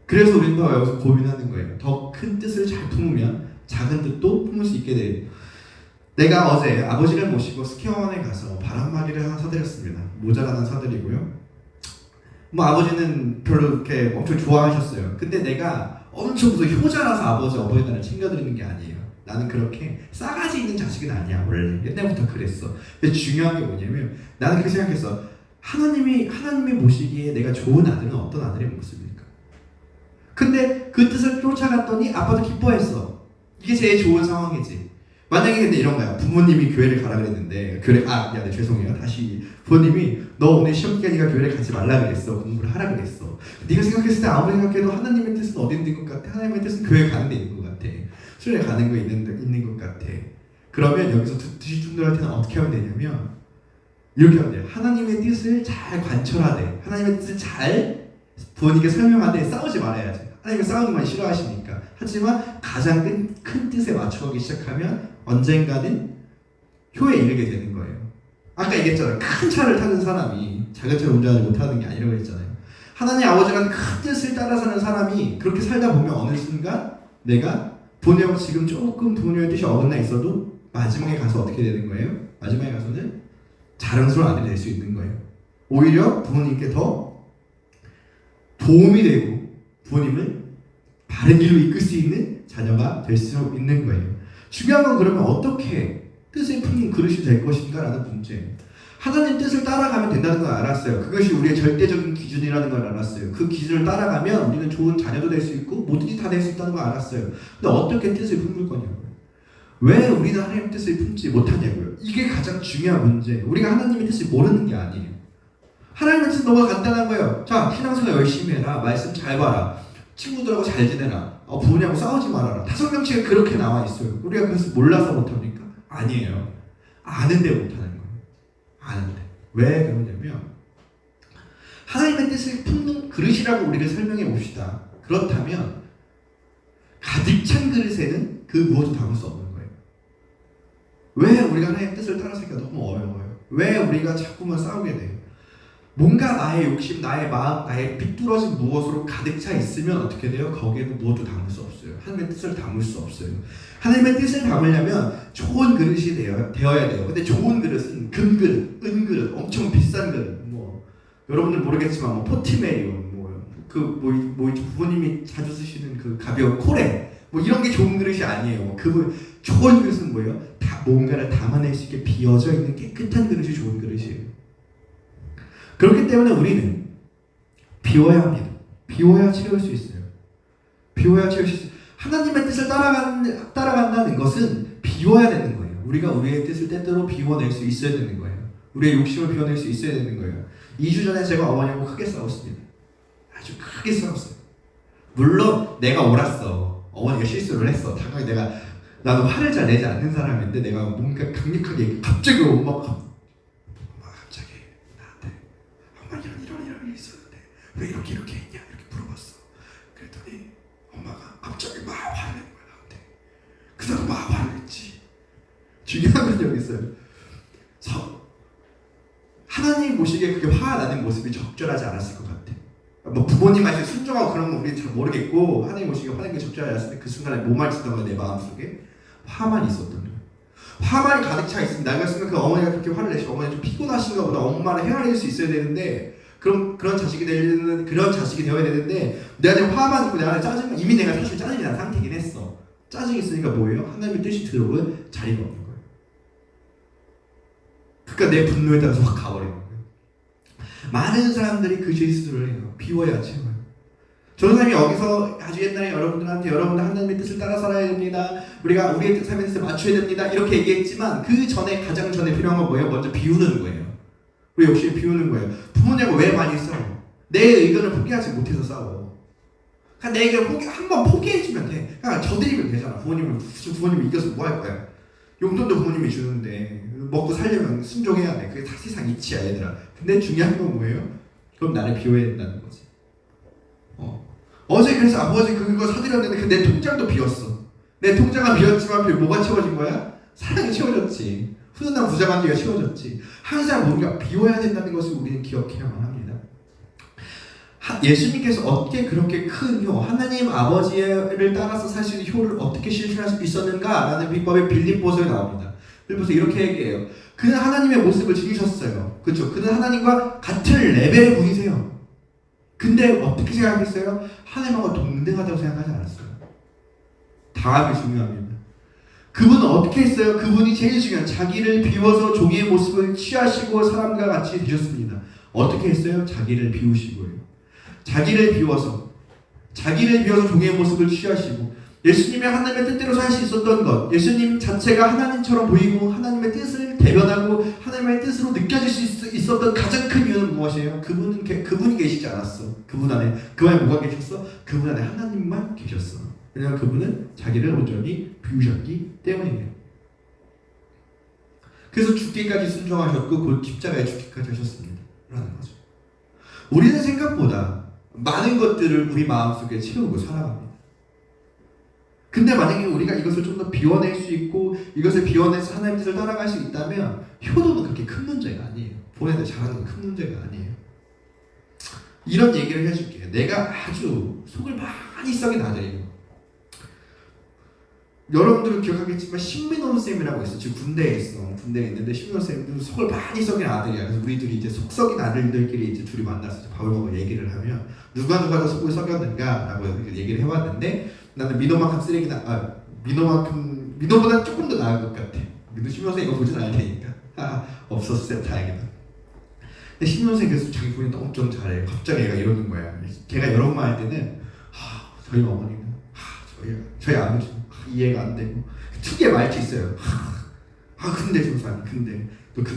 그래서 우리는 더 여기서 고민하는 거예요. 더 큰 뜻을 잘 품으면 작은 뜻도 품을 수 있게 돼요. 내가 어제 아버지를 모시고 스키어원에 가서 바람막이를 하나 사드렸습니다. 모자를 하나 사드리고요. 뭐 아버지는 별로 이렇게 엄청 좋아하셨어요. 근데 내가 엄청 무슨 효자라서 아버지 어버이 날을 챙겨드리는 게 아니에요. 나는 그렇게 싸가지 있는 자식은 아니야. 원래 옛날부터 그랬어. 근데 중요한 게 뭐냐면 나는 그렇게 생각했어. 하나님이 모시기에 내가 좋은 아들은 어떤 아들의 모습일까? 근데 그 뜻을 쫓아갔더니 아빠도 기뻐했어. 이게 제일 좋은 상황이지. 만약에 근데 이런 거야. 부모님이 교회를 가라 그랬는데 미안해 죄송해요. 다시 부모님이 너 오늘 시험 기간이니까 교회를 가지 말라 그랬어. 공부를 하라 그랬어. 네가 생각했을 때 아무리 생각해도 하나님의 뜻은 어디 있는 것 같아? 하나님의 뜻은 교회 가는 데 있는 것 같아. 수련회 가는 거 있는 것 같아. 그러면 여기서 듣으실 분들한테는 어떻게 하면 되냐면 이렇게 하면 돼요. 하나님의 뜻을 잘 관철하되 하나님의 뜻을 잘 부모님께 설명하되 싸우지 말아야지. 하나님은 싸우는 건 싫어하시니까. 하지만 가장 큰 뜻에 맞춰가기 시작하면 언젠가는 효에 이르게 되는 거예요. 아까 얘기했잖아요. 큰 차를 타는 사람이 작은 차를 운전하지 못하는 게 아니라고 했잖아요. 하나님 아버지가 큰 뜻을 따라 사는 사람이 그렇게 살다 보면 어느 순간 내가 부모님하고 지금 조금 부모님의 뜻이 어긋나 있어도 마지막에 가서 어떻게 되는 거예요? 마지막에 가서는 자랑스러운 아들이 될 수 있는 거예요. 오히려 부모님께 더 도움이 되고 부모님을 바른 길로 이끌 수 있는 자녀가 될 수 있는 거예요. 중요한 건 그러면 어떻게 뜻을 품는 그릇이 될 것인가 라는 문제예요. 하나님 뜻을 따라가면 된다는 걸 알았어요. 그것이 우리의 절대적인 기준이라는 걸 알았어요. 그 기준을 따라가면 우리는 좋은 자녀도 될 수 있고 뭐든지 다 될 수 있다는 걸 알았어요. 근데 어떻게 뜻을 품을 거냐고요. 왜 우리는 하나님의 뜻을 품지 못하냐고요. 이게 가장 중요한 문제. 우리가 하나님의 뜻을 모르는 게 아니에요. 하나님의 뜻은 너무 간단한 거예요. 자, 신앙생활 열심히 해라. 말씀 잘 봐라. 친구들하고 잘 지내라. 부모님하고 싸우지 말아라. 다섯 명치가 그렇게 나와 있어요. 우리가 그래서 몰라서 못합니까? 아니에요. 아는데 못하는 거예요. 아는데. 왜 그러냐면 하나님의 뜻을 품는 그릇이라고 우리를 설명해 봅시다. 그렇다면 가득 찬 그릇에는 그 무엇도 담을 수 없는 거예요. 왜 우리가 하나님의 뜻을 따라 살기가 너무 어려워요? 왜 우리가 자꾸만 싸우게 돼요? 뭔가 나의 욕심, 나의 마음, 나의 삐뚤어진 무엇으로 가득 차 있으면 어떻게 돼요? 거기에는 무엇도 담을 수 없어요. 하나님의 뜻을 담을 수 없어요. 하나님의 뜻을 담으려면 좋은 그릇이 되어야 돼요. 근데 좋은 그릇은 금그릇, 은그릇, 엄청 비싼 그릇, 여러분들 모르겠지만 포티메리온, 부모님이 자주 쓰시는 그 가벼운 코레, 이런 게 좋은 그릇이 아니에요. 좋은 그릇은 뭐예요? 다 뭔가를 담아낼 수 있게 비어져 있는 깨끗한 그릇이 좋은 그릇이에요. 그렇기 때문에 우리는 비워야 합니다. 비워야 채울 수 있어요. 비워야 채울 수 있어요. 하나님의 뜻을 따라간다는 것은 비워야 되는 거예요. 우리가 우리의 뜻을 때때로 비워낼 수 있어야 되는 거예요. 우리의 욕심을 비워낼 수 있어야 되는 거예요. 2주 전에 제가 어머니하고 크게 싸웠습니다. 아주 크게 싸웠어요. 물론 내가 옳았어. 어머니가 실수를 했어. 당연히 나도 화를 잘 내지 않는 사람인데 내가 뭔가 강력하게 갑자기 엄마가 갑자기 나한테 엄마 이런 일이 있었는데 왜 이렇게 했냐 이렇게 물어봤어. 그랬더니 엄마가 갑자기 막 화를 낸 거야 나한테. 그래서 막 화를 냈지. 중요한 건 여기 있어요. 하나님 보시기에 그게 화가 나는 모습이 적절하지 않았을 것 같아. 부모님 말씀 순종하고 그런 건 우리는 잘 모르겠고 하나님 보시기에 화낸 게 적절하지 않았을 때 그 순간에 뭐만 있었던 거야 내 마음속에? 화만 있었던 거야. 화만이 가득 차 있습니다. 내가 생각해 그 어머니가 그렇게 화를 내시고 어머니 좀 피곤하신가 보다. 엄마를 헤아릴 수 있어야 되는데 그런 자식이 되어야 되는데 내가 지금 화만 있고 내가 짜증 이미 내가 사실 짜증이 난 상태긴 했어. 짜증이 있으니까 뭐예요? 하나님의 뜻이 들어올 자리가 없는 거예요. 그러니까 내 분노에 따라서 확 가버리는 거예요. 많은 사람들이 그 실수를 해요. 비워야 채워요. 전도사님이 여기서 아주 옛날에 여러분들 하나님의 뜻을 따라 살아야 됩니다. 우리가 우리의 뜻 하나님의 뜻에 맞춰야 됩니다. 이렇게 얘기했지만 그 전에 가장 전에 필요한 건 뭐예요? 먼저 비우는 거예요. 우리 욕심을 비우는 거예요. 부모님하고 왜 많이 싸워? 내 의견을 포기하지 못해서 싸워. 그냥 내 의견을 한번 포기해주면 돼. 그냥 저드리면 되잖아. 부모님을 이겨서 뭐 할 거야? 용돈도 부모님이 주는데 먹고 살려면 순종해야 돼. 그게 다 세상 이치야 얘들아. 근데 중요한 건 뭐예요? 그럼 나를 비워야 된다는 거지. 어제 그래서 아버지 그거 사드렸는데 내 통장도 비었어. 내 통장은 비었지만 뭐가 채워진 거야? 사랑이 채워졌지. 훈훈한 부자관계가 채워졌지. 항상 뭔가 비워야 된다는 것을 우리는 기억해야만 합니다. 예수님께서 어떻게 그렇게 큰 효, 하나님 아버지를 따라서 살 수 있는 효를 어떻게 실천할 수 있었는가 라는 비법이 빌립보서에 나옵니다. 빌립보서 이렇게 얘기해요. 그는 하나님의 모습을 지니셨어요. 그렇죠? 그는 하나님과 같은 레벨의 분이세요. 근데 어떻게 생각했어요? 하나님하고 동등하다고 생각하지 않았어요. 다음이 중요합니다. 그분은 어떻게 했어요? 그분이 제일 중요한 자기를 비워서 종의 모습을 취하시고 사람과 같이 되셨습니다. 어떻게 했어요? 자기를 비우시고요. 자기를 비워서 종의 모습을 취하시고 예수님의 하나님의 뜻대로 살 수 있었던 것, 예수님 자체가 하나님처럼 보이고 하나님의 뜻을 대변하고 하나님의 뜻으로 느껴질 수 있었던 가장 큰 이유는 무엇이에요? 그분이 계시지 않았어. 그분 안에 뭐가 계셨어? 그분 안에 하나님만 계셨어. 왜냐하면 그분은 자기를 온전히 비우셨기 때문이에요. 그래서 죽기까지 순종하셨고 곧 십자가에 죽기까지 하셨습니다. 라는 거죠. 우리는 생각보다 많은 것들을 우리 마음속에 채우고 살아갑니다. 근데 만약에 우리가 이것을 좀 더 비워낼 수 있고 이것을 비워내서 하나님의 뜻을 따라갈 수 있다면 효도는 그렇게 큰 문제가 아니에요. 본인들 잘하는 건 큰 문제가 아니에요. 이런 얘기를 해줄게요. 내가 아주 속을 많이 썩인 아들이에요. 여러분들은 기억하겠지만 신민호 쌤이라고 있어. 지금 군대에 있어. 군대에 있는데 신민호 쌤도 속을 많이 썩인 아들이야. 그래서 우리들이 이제 속 썩인 아들들끼리 이제 둘이 만나서 이제 밥을 먹고 얘기를 하면 누가 더 속을 썩였는가라고 얘기를 해봤는데 나는 민호만큼 민호보다 조금 더 나은 것 같아. 민호 신민호 쌤 이거 보진 않을 테니까. 없었어요. 다행이다. 근데 신민호 쌤 그래서 자기 본인 엄청 잘해. 갑자기 얘가 이러는 거야. 걔가 여러 번 할 때는 저희 어머니는 저희 아버지 이해가 안 되고 특유의 말투 있어요. 근데 조상 근데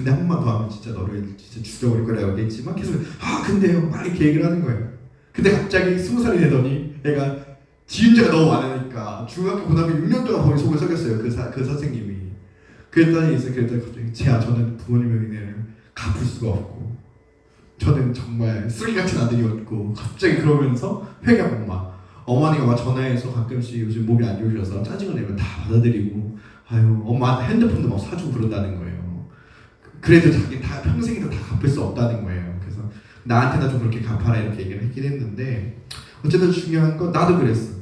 한 번만 더 하면 진짜 너를 진짜 죽여버릴 거라고 얘기했지만 계속 근데요 막 이렇게 얘기를 하는 거예요. 근데 갑자기 20살이 되더니 애가 지은자가 너무 많으니까 중학교 고등학교 6년 동안 거기 속을 썩였어요. 그 선생님이. 그랬더니 갑자기 저는 부모님의 은혜를 갚을 수가 없고 저는 정말 쓰레기 같은 아들이었고 갑자기 그러면서 회개하고 어머니가 막 전화해서 가끔씩 요즘 몸이 안 좋으셔서 짜증을 내면 다 받아들이고 엄마 핸드폰도 막 사주고 그런다는 거예요. 그래도 자기 다 평생에도 다 갚을 수 없다는 거예요. 그래서 나한테나 좀 그렇게 갚아라 이렇게 얘기를 했긴 했는데 어쨌든 중요한 건 나도 그랬어.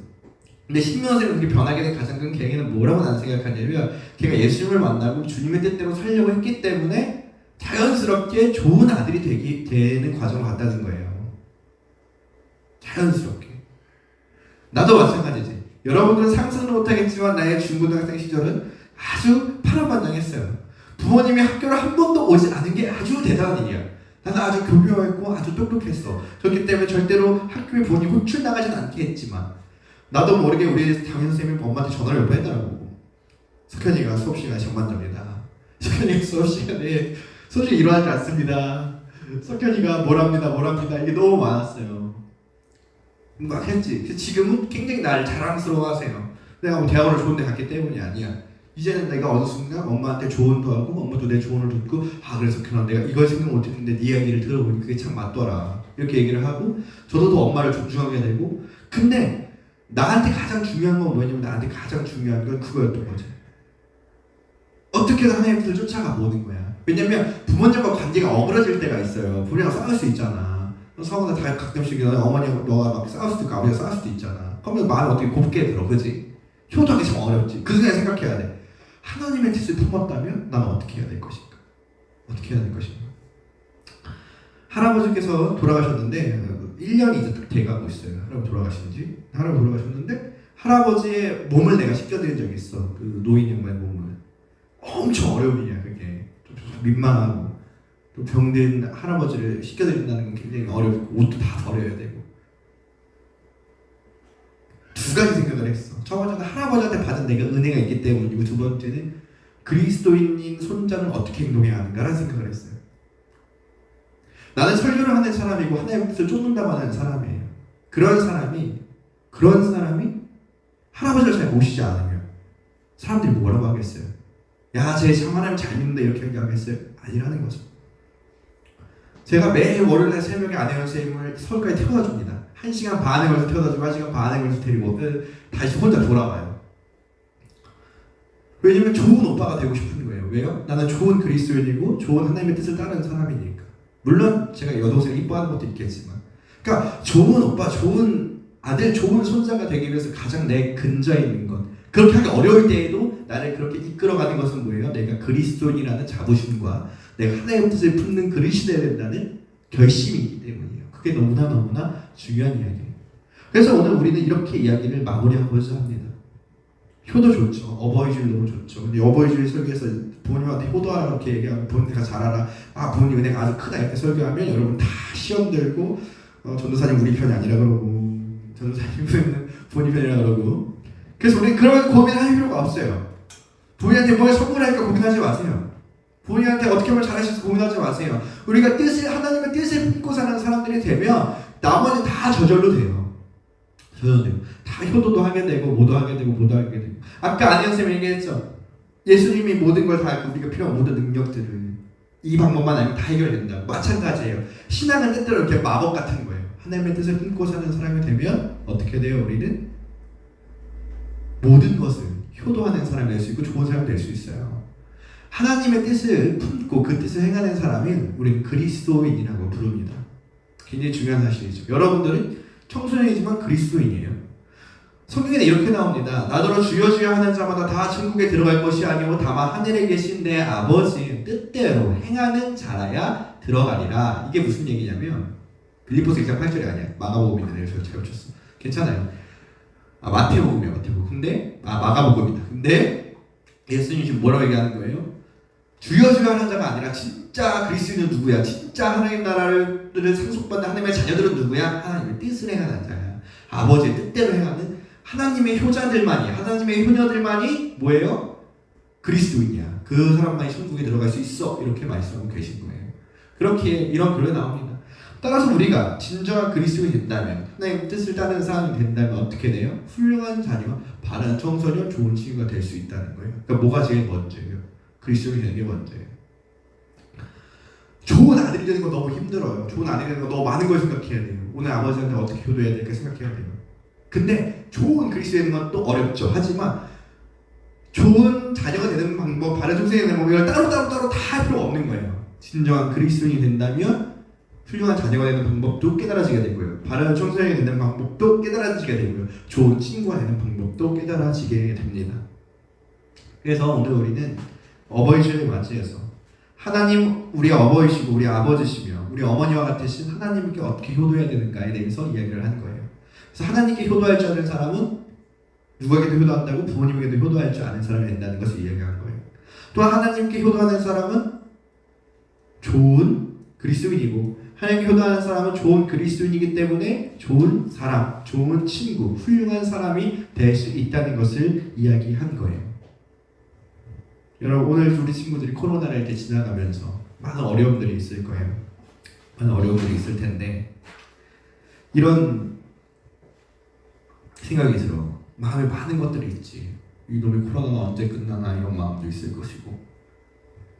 근데 신명생을 그렇게 변하게 된 가장 큰 계기는 뭐라고 나는 생각하냐면 걔가 예수님을 만나고 주님의 뜻대로 살려고 했기 때문에 자연스럽게 좋은 아들이 되는 과정을 갔다는 거예요. 자연스럽게. 나도 마찬가지지. 여러분들은 상상도 못하겠지만 나의 중고등학생 시절은 아주 파란만장했어요. 부모님이 학교를 한 번도 오지 않은 게 아주 대단한 일이야. 나는 아주 교묘했고 아주 똑똑했어. 그렇기 때문에 절대로 학교에 본인이 호출 나가진 않겠지만 나도 모르게 우리 담임 선생님이 엄마한테 전화를 몇 번 했더라고. 석현이가 수업 시간에 정반점이다. 석현이가 수업 시간에 솔직히 일어나지 않습니다. 석현이가 뭐랍니다. 이게 너무 많았어요. 막 했지. 지금은 굉장히 나를 자랑스러워하세요. 내가 뭐 대학원을 좋은 데 갔기 때문이 아니야. 이제는 내가 어느 순간 엄마한테 조언도 하고 엄마도 내 조언을 듣고 그래서 석현아 내가 이걸 생각 못했는데 네 이야기를 들어보니 그게 참 맞더라. 이렇게 얘기를 하고 저도 더 엄마를 존중하게 되고 근데 나한테 가장 중요한 건 뭐냐면 나한테 가장 중요한 건 그거였던 거지. 어떻게든 하나님의 뜻을 쫓아가 보는 거야. 왜냐면 부모님과 관계가 어그러질 때가 있어요. 부모님과 싸울 수 있잖아. 서거나 다 가끔씩 어머니하고 너가 막 싸울 수도 있고 아버지가 싸울 수도 있잖아. 그러면 말을 어떻게 곱게 들어, 그지? 효도하기 참 어렵지. 그 순간에 생각해야 돼. 하나님의 뜻을 품었다면 나는 어떻게 해야 될 것인가? 어떻게 해야 될 것인가? 할아버지께서 돌아가셨는데 1년이 이제 딱 돼가고 있어요. 할아버지 돌아가신지. 할아버지 돌아가셨는데 할아버지의 몸을 내가 씻겨드린 적이 있어. 그 노인 양반의 몸을. 엄청 어려운 일이야 그게. 좀 민망하고 또 병든 할아버지를 씻겨드린다는 건 굉장히 어렵고 옷도 다 버려야 되고 두 가지 생각을 했어. 첫 번째는 할아버지한테 받은 내가 은혜가 있기 때문이고 두 번째는 그리스도인인 손자는 어떻게 행동해야 하는가라는 생각을 했어요. 나는 설교를 하는 사람이고 하나님의 뜻을 쫓는다고 하는 사람이에요. 그런 사람이 할아버지를 잘 모시지 않으면 사람들이 뭐라고 하겠어요? 야, 쟤 하나님 잘 믿는다 이렇게 얘기하겠어요? 아니라는 거죠. 제가 매일 월요일날 새벽에 안혜원 선생님을 서울까지 태워다 줍니다. 1시간 반에 걸려서 태워다 주고 1시간 반에 걸려서 데리고 다시 혼자 돌아와요. 왜냐면 좋은 오빠가 되고 싶은 거예요. 왜요? 나는 좋은 그리스도인이고 좋은 하나님의 뜻을 따르는 사람이니까. 물론 제가 여동생을 이뻐하는 것도 있겠지만 그러니까 좋은 오빠, 좋은 아들, 좋은 손자가 되기 위해서 가장 내 근저에 있는 것 그렇게 하기 어려울 때에도 나를 그렇게 이끌어가는 것은 뭐예요? 내가 그리스도인이라는 자부심과 내가 하나님의 뜻을 품는 그릇이 되어야 된다는 결심이 있기 때문이에요. 그게 너무나 중요한 이야기예요. 그래서 오늘 우리는 이렇게 이야기를 마무리하고자 합니다. 효도 좋죠. 어버이주일 너무 좋죠. 근데 어버이주일 설교에서 부모님한테 효도하라 이렇게 얘기하면 부모님이 다 잘하라. 부모님 은혜가 아주 크다 이렇게 설교하면 여러분 다 시험 들고 전도사님 우리 편이 아니라 그러고 전도사님은 부모님 편이라 그러고 그래서 우리 그런 고민할 필요가 없어요. 부모님한테 뭘 선물할까 고민하지 마세요. 부모님한테 어떻게 하면 잘하실지 고민하지 마세요. 우리가 하나님의 뜻을 품고 사는 사람들이 되면 나머지 다 저절로 돼요. 저절로 돼요. 다 효도도 하게 되고 뭐도 하게 되고 뭐도 하게 되고. 아까 안현 쌤이 얘기했죠. 예수님이 모든 걸 다 알고 우리가 필요한 모든 능력들을 이 방법만 알면 다 해결된다. 마찬가지예요. 신앙은 때때로 이렇게 마법 같은 거예요. 하나님의 뜻을 품고 사는 사람이 되면 어떻게 돼요? 우리는 모든 것을 효도하는 사람이 될 수 있고 좋은 사람이 될 수 있어요. 하나님의 뜻을 품고 그 뜻을 행하는 사람은 우리는 그리스도인이라고 부릅니다. 굉장히 중요한 사실이죠. 여러분들은 청소년이지만 그리스도인이에요. 성경에 이렇게 나옵니다. 나더러 주여 주여 하는 자마다 다 천국에 들어갈 것이 아니오 다만 하늘에 계신 내 아버지의 뜻대로 행하는 자라야 들어가리라. 이게 무슨 얘기냐면 빌립보서 2장 8절이 아니야. 마가복음인데 제가 잘 붙였어. 괜찮아요. 마태복음이야. 마태복음. 근데 마가복음이다. 근데 예수님이 지금 뭐라고 얘기하는 거예요? 주여 주여 하는 자가 아니라 진짜 그리스도인은 누구야? 진짜 하나님 나라를 상속받는 하나님의 자녀들은 누구야? 하나님의 뜻을 행하는 자야. 아버지의 뜻대로 행하는 하나님의 효자들만이, 하나님의 효녀들만이 뭐예요? 그리스도인이야. 그 사람만이 천국에 들어갈 수 있어. 이렇게 말씀하고 계신 거예요. 그렇게 이런 글이 나옵니다. 따라서 우리가 진정한 그리스도인이 된다면, 하나님의 뜻을 따르는 사람이 된다면 어떻게 돼요? 훌륭한 자녀, 바른 청소년, 좋은 친구가 될 수 있다는 거예요. 그러니까 뭐가 제일 먼저예요? 그리스도인이 되는 게 먼저예요. 좋은 아들이 되는 거 너무 힘들어요. 좋은 아들이 되는 거 너무 많은 걸 생각해야 돼요. 오늘 아버지한테 어떻게 효도해야 될까 생각해야 돼요. 근데 좋은 그리스도인 되는 건 또 어렵죠. 하지만 좋은 자녀가 되는 방법, 바른 청소년이 되는 방법 이걸 따로 다 할 필요 없는 거예요. 진정한 그리스도인이 된다면 훌륭한 자녀가 되는 방법도 깨달아지게 되고요. 바른 청소년이 되는 방법도 깨달아지게 되고요. 좋은 친구가 되는 방법도 깨달아지게 됩니다. 그래서 오늘 우리는 어버이주를 맞이해서 하나님 우리 어버이시고 우리 아버지시며 우리 어머니와 같으신 하나님께 어떻게 효도해야 되는가에 대해서 이야기를 한 거예요. 그래서 하나님께 효도할 줄 아는 사람은 누구에게도 효도한다고 부모님에게도 효도할 줄 아는 사람이 된다는 것을 이야기한 거예요. 또한 하나님께 효도하는 사람은 좋은 그리스도인이고 하나님께 효도하는 사람은 좋은 그리스도인이기 때문에 좋은 사람, 좋은 친구, 훌륭한 사람이 될 수 있다는 것을 이야기한 거예요. 여러분 오늘 우리 친구들이 코로나를 이렇게 지나가면서 많은 어려움들이 있을 거예요. 많은 어려움들이 있을 텐데 이런 생각이 들어. 마음에 많은 것들이 있지. 이놈의 코로나가 언제 끝나나 이런 마음도 있을 것이고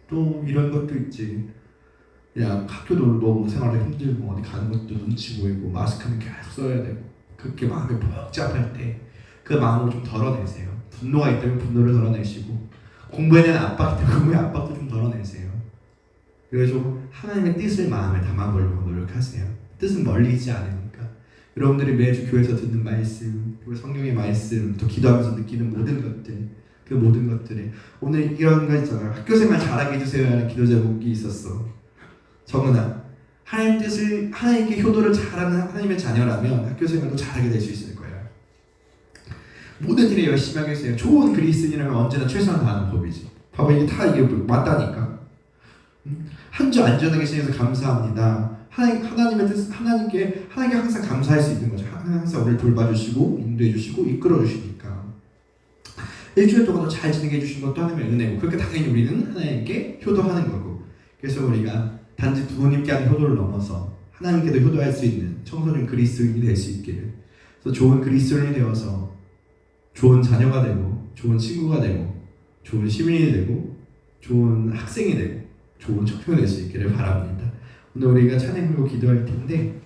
또 이런 것도 있지. 그냥 학교도 너무 생활이 힘들고 어디 가는 것도 눈치 보이고 마스크는 계속 써야 되고 그렇게 마음이 복잡할 때 그 마음을 좀 덜어내세요. 분노가 있다면 분노를 덜어내시고 공부에 대한 압박 있다면 공부의 압박도 좀 덜어내세요. 그래서 좀 하나님의 뜻을 마음에 담아보려고 노력하세요. 뜻은 멀리 있지 않으니까. 여러분들이 매주 교회에서 듣는 말씀, 그리고 성경의 말씀, 또 기도하면서 느끼는 모든 것들, 그 모든 것들에 오늘 이런 거 있잖아요. 학교생활 잘하게 해주세요 하는 기도 제목이 있었어. 정은아, 하나님 뜻을, 하나님께 효도를 잘하는 하나님의 자녀라면 학교생활도 잘하게 될 수 있을 거야. 모든 일에 열심히 하게 해주세요. 좋은 그리스도인이라면 언제나 최선을 다하는 법이지. 봐봐, 이게 다 이게 맞다니까. 한 주 안전하게 지내서 감사합니다. 하나님의 뜻, 하나님께 항상 감사할 수 있는 거죠. 항상 우리를 돌봐주시고 인도해주시고 이끌어주시니까. 일주일 동안 잘 지내게 해주신 것도 하나님의 은혜고 그렇게 당연히 우리는 하나님께 효도하는 거고. 그래서 우리가 단지 부모님께 하는 효도를 넘어서 하나님께도 효도할 수 있는 청소년 그리스도인이 될 수 있기를. 그래서 좋은 그리스도인이 되어서 좋은 자녀가 되고 좋은 친구가 되고 좋은 시민이 되고 좋은 학생이 되고 좋은 청소년이 될 수 있기를 바랍니다. 오늘 우리가 찬양 부르고 기도할 텐데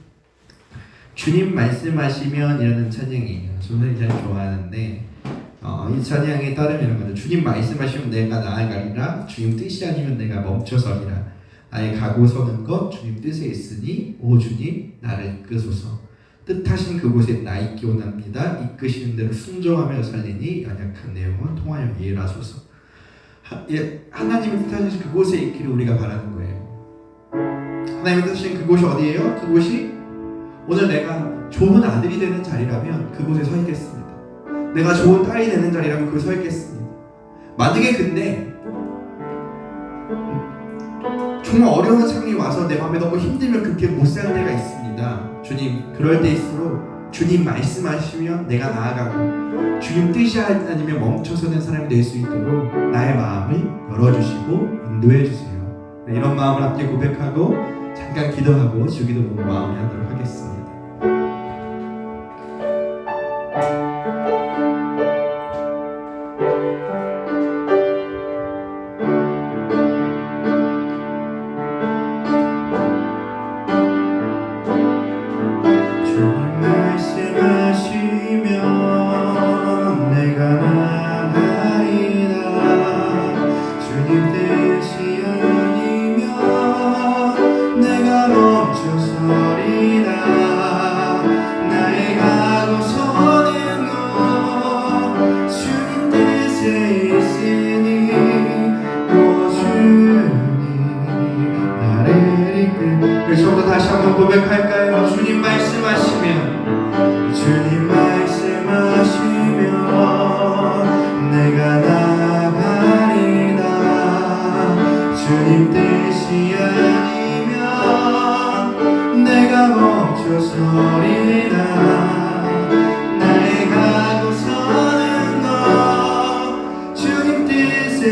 주님 말씀하시면 이라는 찬양이에요. 저는 잘 좋아하는데 이 찬양에 따르면 이런 거죠. 주님 말씀하시면 내가 나아가리라. 주님 뜻이 아니면 내가 멈춰서리라. 나의 가고 서는 것 주님 뜻에 있으니 오 주님 나를 이끄소서. 뜻하신 그곳에 나 있기 원합니다. 이끄시는 대로 순종하며 살리니 연약한 내 영혼 통하여 이해하소서. 하나님이 뜻하신 그곳에 있기를 우리가 바라는 거예요. 하나님이 뜻하신 그곳이 어디예요? 그곳이 오늘 내가 좋은 아들이 되는 자리라면 그곳에 서 있겠습니다. 내가 좋은 딸이 되는 자리라면 그곳에 서 있겠습니다. 만약에 근데 정말 어려운 상황이 와서 내 마음에 너무 힘들면 그렇게 못 살 때가 있습니다. 주님, 그럴 때일수록 주님 말씀하시면 내가 나아가고 주님 뜻이 아니면 멈춰서는 사람이 될 수 있도록 나의 마음을 열어주시고 인도해 주세요. 이런 마음을 함께 고백하고 잠깐 기도하고 주기도 마무리하도록 하겠습니다. 주님 말씀하시면 내가 나가리라. 주님 뜻이 아니면 내가 멈춰서리라. 나의 가고서는 것 주님 뜻에 있으니 오 주님 나를 이끌. 그래서 또 다시 한번 고백할까요? 주님 말씀하시면 내가 나가리라. 주님 뜻이 아니면 내가 멈춰서리라. 나의 가고서는 것 주님 뜻에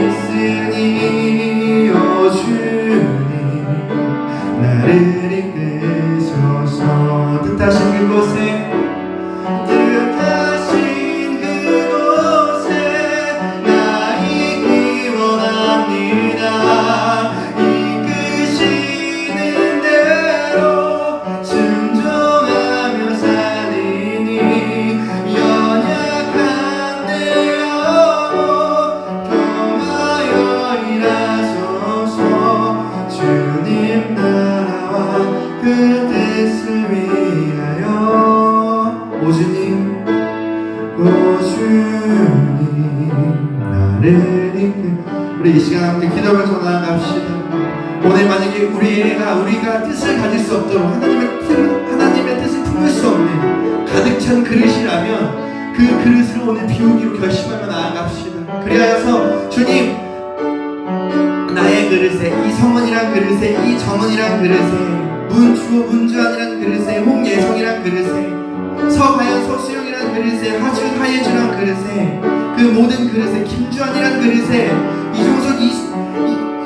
있으니 오 주님 나를 이끄소서. 뜻하신 그곳에 나 있기 원합니다. 이끄시는 대로 순종하며 살리니 연약한 내 영혼 평하여 일하소서. 주님 나라와 그 뜻을 위하여 오 주님 나를 이끌. 우리 이 시간 함께 기도하면서 나아갑시다. 오늘 만약에 우리가 뜻을 가질 수 없도록 하나님의 뜻을 품을 수 없는 가득 찬 그릇이라면 그 그릇을 오늘 비우기로 결심하며 나아갑시다. 그리하여서 주님 나의 그릇에 이 성원이란 그릇에 이 정원이란 그릇에 문주환이란 그릇에 홍예성이란 그릇에 서가연 서수영이란 그릇에 하예주란 그릇에 그 모든 그릇에 김주환이란 그릇에 이종석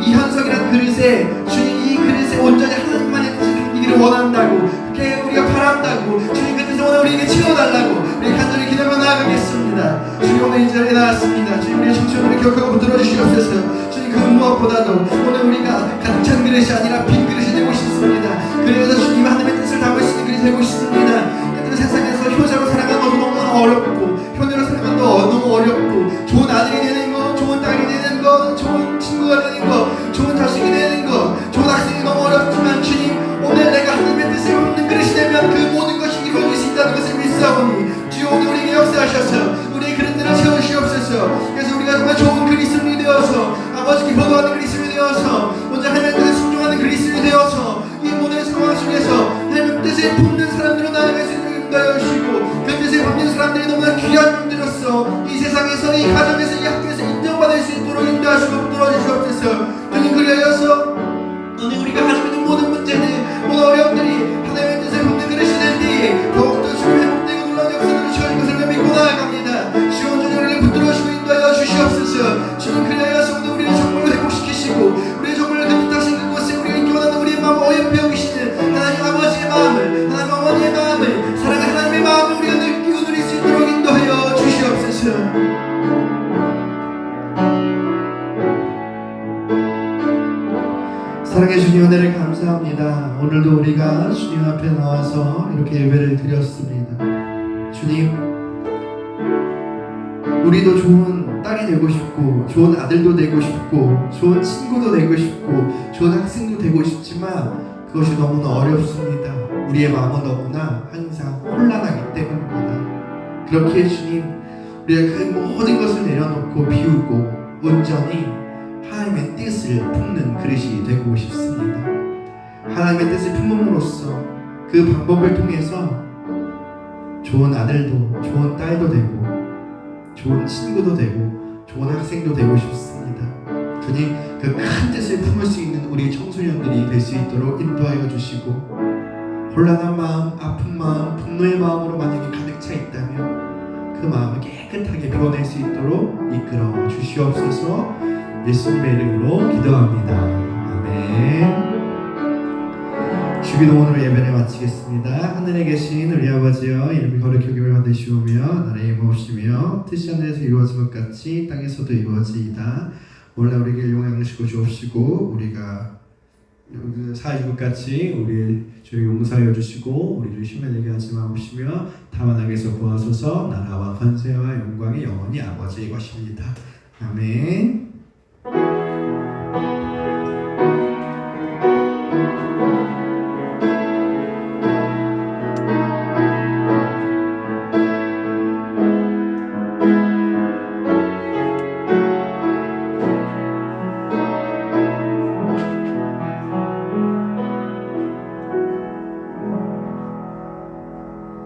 이현석이란 그릇에 주님 이 그릇에 온전히 하나님만의 뜻을 담기기를 원한다고 그렇게 우리가 바란다고 주님 그 뜻을 오늘 우리에게 채워달라고 우리 간절히 기도하며 나아가겠습니다. 주님 오늘 이 자리에 나왔습니다. 주님 우리의 청춘을 기억하고 붙들어 주시옵소서. 주님 그 무엇보다도 오늘 우리가 가득 찬 그릇이 아니라 빈 그릇이 되고 싶습니다. 그래서 주님 하나님의 뜻을 담을 수 있는 그릇이 되고 싶습니다. 세상에서 효자로 살아가는 것도 너무 어렵고 효녀로 살아가는 것도 너무 어렵고 좋은 아들이 되는 거, 좋은 딸이 되는 거, 좋은 친구가 되는 거, 좋은 자식이 되는 거, 좋은 학생이 너무 어렵지만 주님 오늘 내가 하나님의 뜻을 품는 그릇이 되면 그 모든 것이 이루어질 수 있다는 것을 믿사오니 주여 오늘 우리에게 역사하셔서 우리의 그릇들을 채워주시옵소서. 그래서 우리가 정말 좋은 그리스도인이 되어서 아버지께 기도하는 그리스도인이 되어서 먼저 하나님의 뜻을 순종하는 그리스도인이 되어서 이 모든 상황 속에서 하나님의 뜻을 품는 사람들로 나아갈 수 있는 인도하여 주시고 그 뜻을 품는 사람들이 너무나 귀한 분들로서 이 세상에서 이 가정에서 이 학교에서 인정받을 수 있도록 인도하시고 붙들어 주시옵소서. 주님 그리하여서 오늘 우리가 가지고 있는 모든 문제들 모든 어려움들이 하나님의 뜻을 품는 그릇이 되니 더욱더 주님 회복되고 놀라운 역사를 주시는 것을 믿고 나아갑니다. 주여 오늘 우리를 붙들어 주시고 인도하여 주시옵소서. 주님 그리하여서 오늘 우리를 정말로 회복시키시고 우리의 정말로 그 뜻하신 그곳에 우리가 인기 원하는 우리의 마음을 어여빼어 계시는 하나님 아버지의 마음을 하나님 어머니의 마음을 사랑하는 하나님의 마음을 우리가 느끼고 누릴 수 있도록 인도하여 주시옵소서. 사랑해 주님 은혜를 감사합니다. 오늘도 우리가 주님 앞에 나와서 이렇게 예배를 드렸습니다. 주님 우리도 좋은 딸이 되고 싶고 좋은 아들도 되고 싶고 좋은 친구도 되고 싶고 좋은 학생도 되고 싶지만 그것이 너무나 어렵습니다. 우리의 마음은 너무나 항상 혼란하기 때문입니다. 그렇게 주님 우리가 그 모든 것을 내려놓고 비우고 온전히 하나님의 뜻을 품는 그릇이 되고 싶습니다. 하나님의 뜻을 품음으로써 그 방법을 통해서 좋은 아들도 좋은 딸도 되고 좋은 친구도 되고 좋은 학생도 되고 싶습니다. 주님 그 큰 뜻을 품을 수 있는 우리 청소년들이 될 수 있도록 인도하여 주시고 혼란한 마음, 아픈 마음, 분노의 마음으로 만약에 가득 차 있다면 그 그 마음을 깨끗하게 비워낼 수 있도록 이끌어 주시옵소서. 예수님의 이름으로 기도합니다. 아멘. 주기도문으로 예배를 마치겠습니다. 하늘에 계신 우리 아버지여, 이름이 거룩히 여김을 받으시오며 나라의 임하옵시며 뜻이 하늘에서 이루어진 것 같이 땅에서도 이루어지이다. 오늘 우리에게 용양하시고 주옵시고 우리가 사해준 것 같이 우리 죄를 용서하여 주시고 우리를 시험에 들게 하지 마옵시며 다만 악에서 구하소서. 나라와 권세와 영광이 영원히 아버지의 것입니다. 아멘.